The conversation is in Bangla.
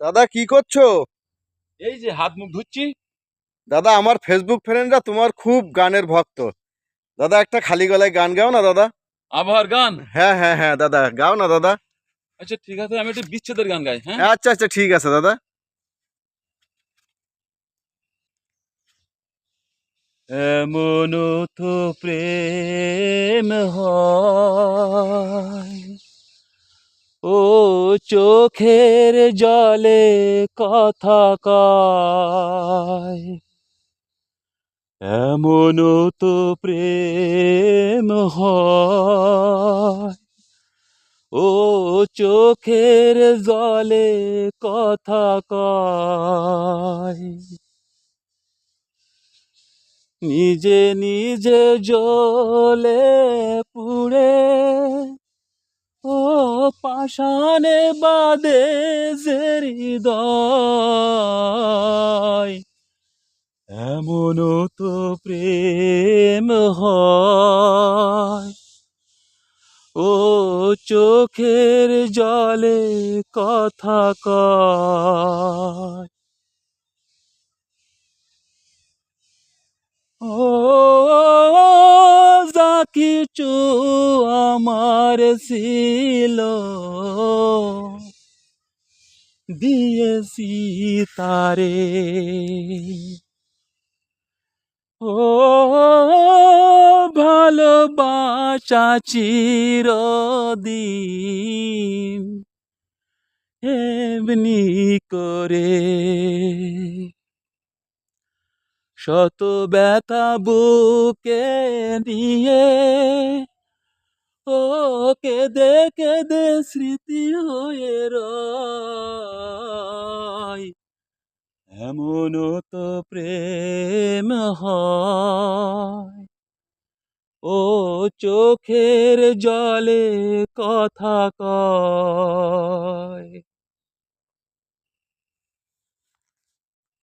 দাদা কি করছো? এই যে হাত মুখ ধুচ্ছি। দাদা আমার ফেসবুক ফ্রেন্ডরা তোমার খুব গানের ভক্ত। দাদা একটা খালি গলায় গান গাও না দাদা। আবহাওয়ার গান। হ্যাঁ হ্যাঁ হ্যাঁ দাদা গাও না দাদা। আচ্ছা ঠিক আছে, আমি একটু বিচ্ছেদের গান গাই, হ্যাঁ। আচ্ছা আচ্ছা ঠিক আছে দাদা। এমন তো প্রেম হয়, ও চোখের জলে কথা কয়। এমন তো প্রেম হয়, ও চোখের জলে কথা কয়। নিজে নিজে জ্বলে পুড়ে, ও পাষাণে বাঁধে যে হৃদয়। এমন তো প্রেম হয়, ও চোখের জলে কথা কয়। ও যা কিছু আমার ছিল, দিয়েছি তারে। ও ভালোবাসা চিরদিন এমনি করে, শত ব্যথা বুকে নিয়ে, ও কেঁদে কেঁদে স্মৃতি হয়ে রয়। এমন তো প্রেম হয়, ও চোখের জলে কথা কয়।